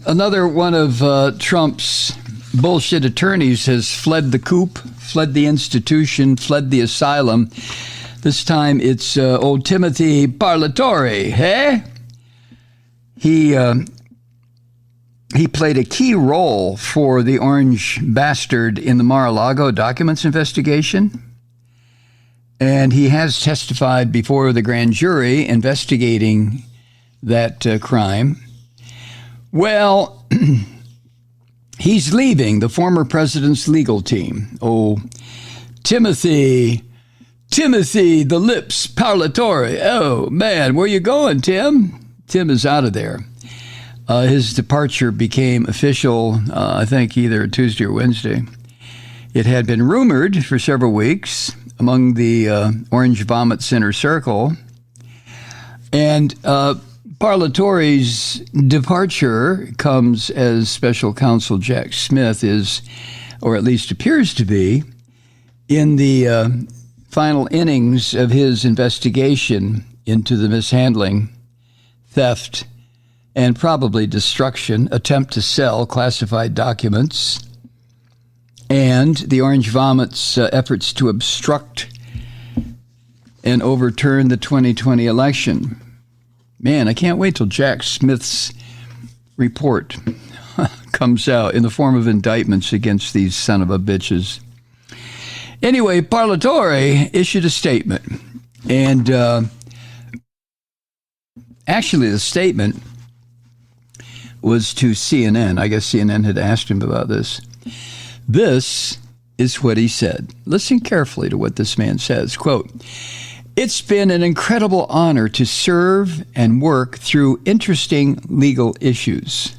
Another one of Trump's bullshit attorneys has fled the coop, fled the institution, fled the asylum. This time it's old Timothy Parlatore, hey? He played a key role for the orange bastard in the Mar-a-Lago documents investigation. And he has testified before the grand jury investigating that crime. Well, he's leaving the former president's legal team. Oh, Timothy, the lips, Parlatore. Oh, man, where you going, Tim? Tim is out of there. His departure became official, I think, either Tuesday or Wednesday. It had been rumored for several weeks among the Orange Vomit Center circle. And Parlatore's departure comes as special counsel Jack Smith is, or at least appears to be, in the final innings of his investigation into the mishandling, theft, and probably destruction, attempt to sell classified documents, and the Orange Vomit's efforts to obstruct and overturn the 2020 election. Man, I can't wait till Jack Smith's report comes out in the form of indictments against these son of a bitches. Anyway, Parlatore issued a statement, and actually the statement was to CNN. I guess CNN had asked him about this. This is what he said. Listen carefully to what this man says. Quote, "It's been an incredible honor to serve and work through interesting legal issues.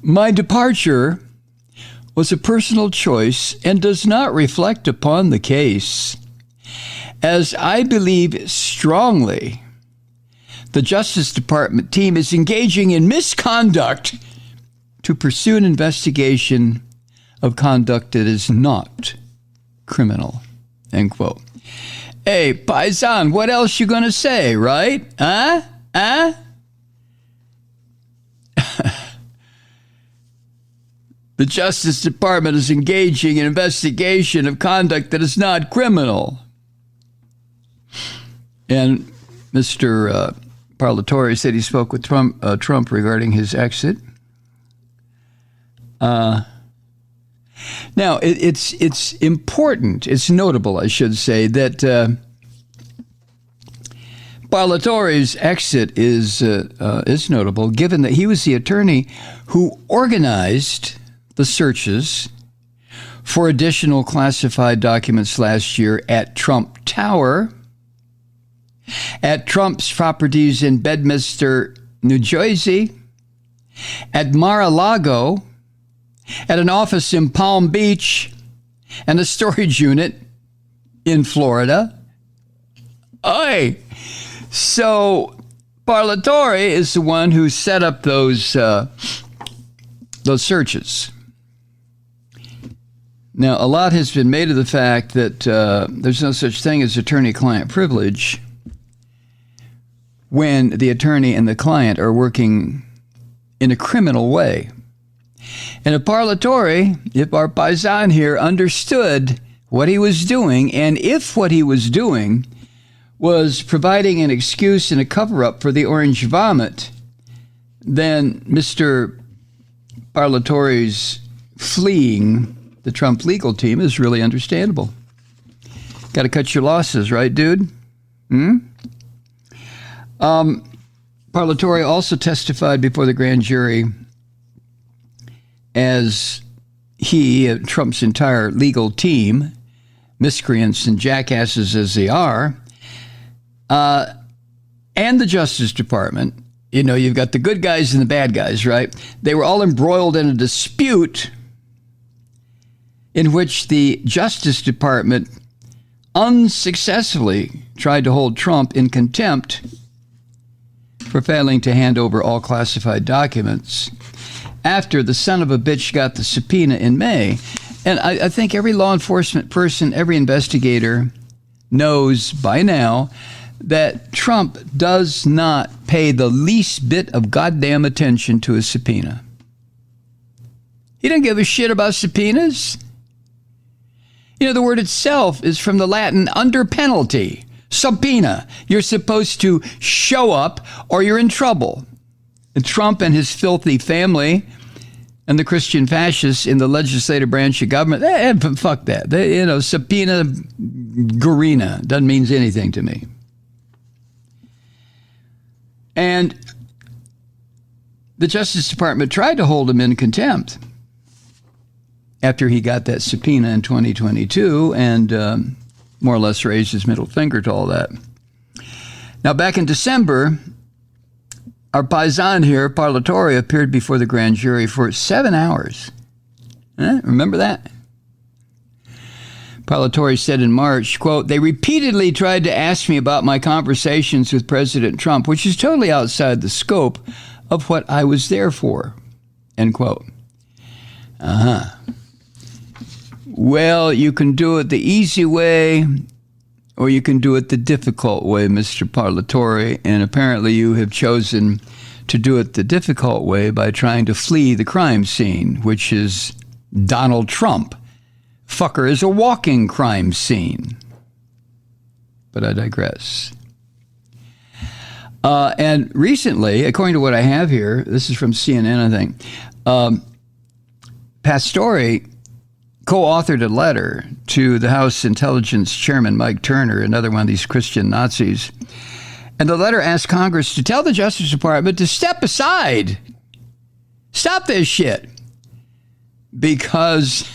My departure was a personal choice and does not reflect upon the case, as I believe strongly the Justice Department team is engaging in misconduct to pursue an investigation of conduct that is not criminal." End quote. Hey, paisan, what else you gonna say, right? Huh? The Justice Department is engaging in investigation of conduct that is not criminal. And Mr. Parlatore said he spoke with Trump regarding his exit. Now, it's important, it's notable, I should say, that Parlatore's exit is notable, given that he was the attorney who organized the searches for additional classified documents last year at Trump Tower, at Trump's properties in Bedminster, New Jersey, at Mar-a-Lago, at an office in Palm Beach, and a storage unit in Florida. Oy! So Parlatore is the one who set up those searches. Now, a lot has been made of the fact that there's no such thing as attorney-client privilege when the attorney and the client are working in a criminal way. And if Parlatore, if our paisan here understood what he was doing, and if what he was doing was providing an excuse and a cover-up for the Orange Vomit, then Mr. Parlatore's fleeing the Trump legal team is really understandable. Got to cut your losses, right, dude? Parlatore also testified before the grand jury as he, Trump's entire legal team, miscreants and jackasses as they are, and the Justice Department, you know, you've got the good guys and the bad guys, right? They were all embroiled in a dispute in which the Justice Department unsuccessfully tried to hold Trump in contempt for failing to hand over all classified documents after the son of a bitch got the subpoena in May. And I think every law enforcement person, every investigator knows by now that Trump does not pay the least bit of goddamn attention to a subpoena. He doesn't give a shit about subpoenas. You know, the word itself is from the Latin under penalty. Subpoena. You're supposed to show up or you're in trouble. And Trump and his filthy family and the Christian fascists in the legislative branch of government, fuck that. Subpoena garina doesn't mean anything to me. And the Justice Department tried to hold him in contempt after he got that subpoena in 2022 and more or less raised his middle finger to all that. Now, back in December, our paisan here, Parlatore, appeared before the grand jury for 7 hours. Remember that? Parlatore said in March, quote, "They repeatedly tried to ask me about my conversations with President Trump, which is totally outside the scope of what I was there for," end quote. Well, you can do it the easy way, or you can do it the difficult way, Mr. Parlatore, and apparently you have chosen to do it the difficult way by trying to flee the crime scene, which is Donald Trump. Fucker is a walking crime scene. But I digress. And recently, according to what I have here, this is from CNN, I think, Pastore co-authored a letter to the House Intelligence Chairman Mike Turner, another one of these Christian Nazis. And the letter asked Congress to tell the Justice Department to step aside. Stop this shit. Because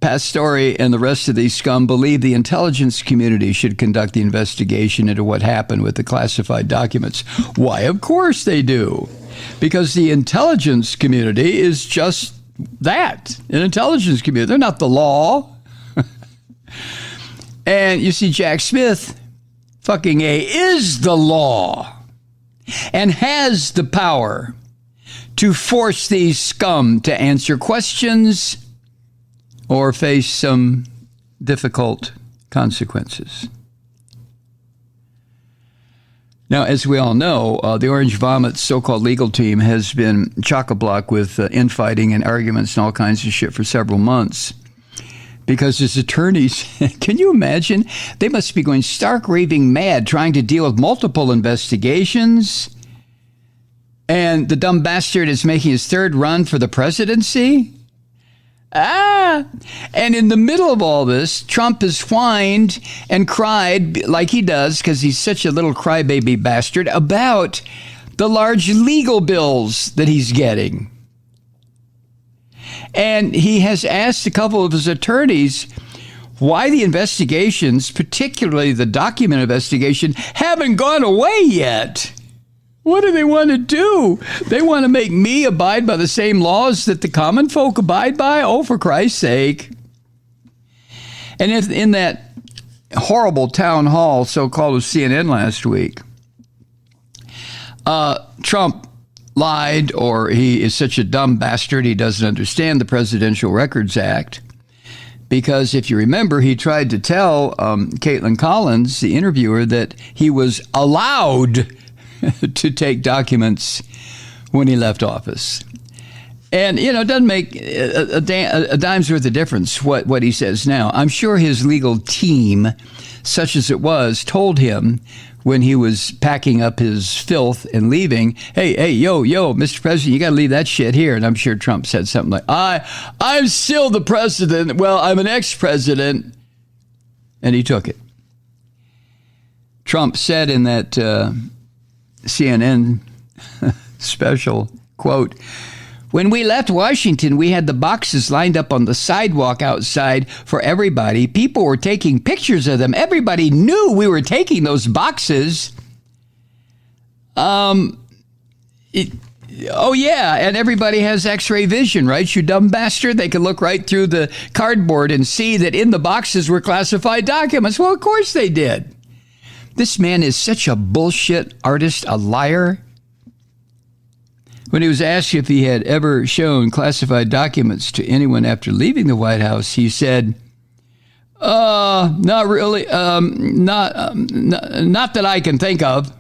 Pastore and the rest of these scum believe the intelligence community should conduct the investigation into what happened with the classified documents. Why, of course they do. Because the intelligence community is just that, an intelligence community. They're not the law. And you see, Jack Smith, fucking A, is the law and has the power to force these scum to answer questions or face some difficult consequences. Now, as we all know, the Orange Vomit so-called legal team has been chock-a-block with infighting and arguments and all kinds of shit for several months because his attorneys, can you imagine? They must be going stark raving mad trying to deal with multiple investigations. And the dumb bastard is making his third run for the presidency. And in the middle of all this, Trump has whined and cried like he does, because he's such a little crybaby bastard, about the large legal bills that he's getting. And he has asked a couple of his attorneys why the investigations, particularly the document investigation, haven't gone away yet. What do they want to do? They want to make me abide by the same laws that the common folk abide by? Oh, for Christ's sake. And if in that horrible town hall, so-called, of CNN last week, Trump lied, or he is such a dumb bastard he doesn't understand the Presidential Records Act. Because if you remember, he tried to tell Caitlin Collins, the interviewer, that he was allowed to take documents when he left office. And, you know, it doesn't make a dime's worth of difference what he says now. I'm sure his legal team, such as it was, told him when he was packing up his filth and leaving, hey, yo, Mr. President, you got to leave that shit here. And I'm sure Trump said something like, I'm still the president. Well, I'm an ex-president. And he took it. Trump said in that CNN special, quote, "When we left Washington, we had the boxes lined up on the sidewalk outside for everybody. People were taking pictures of them. Everybody knew we were taking those boxes. Oh, yeah, and everybody has X-ray vision, right, you dumb bastard? They can look right through the cardboard and see that in the boxes were classified documents. Well, of course they did. This man is such a bullshit artist, a liar. When he was asked if he had ever shown classified documents to anyone after leaving the White House, he said, Not really. Not that I can think of.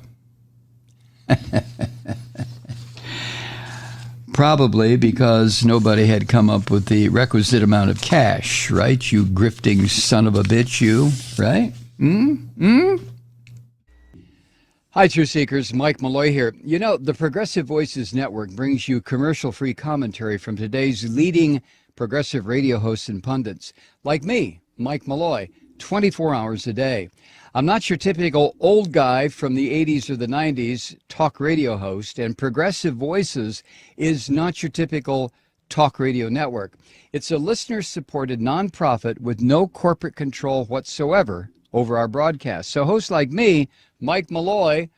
Probably because nobody had come up with the requisite amount of cash, right? You grifting son of a bitch, you, right? Hi, Truth Seekers. Mike Malloy here. You know, the Progressive Voices Network brings you commercial-free commentary from today's leading progressive radio hosts and pundits, like me, Mike Malloy, 24 hours a day. I'm not your typical old guy from the 80s or the 90s talk radio host, and Progressive Voices is not your typical talk radio network. It's a listener-supported nonprofit with no corporate control whatsoever over our broadcast. So hosts like me, Mike Malloy,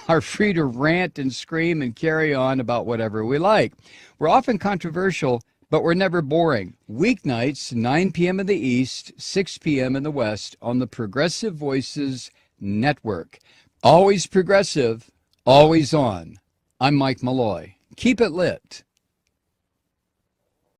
are free to rant and scream and carry on about whatever we like. We're often controversial, but we're never boring. Weeknights, 9 p.m. in the East, 6 p.m. in the West on the Progressive Voices Network. Always progressive, always on. I'm Mike Malloy. Keep it lit.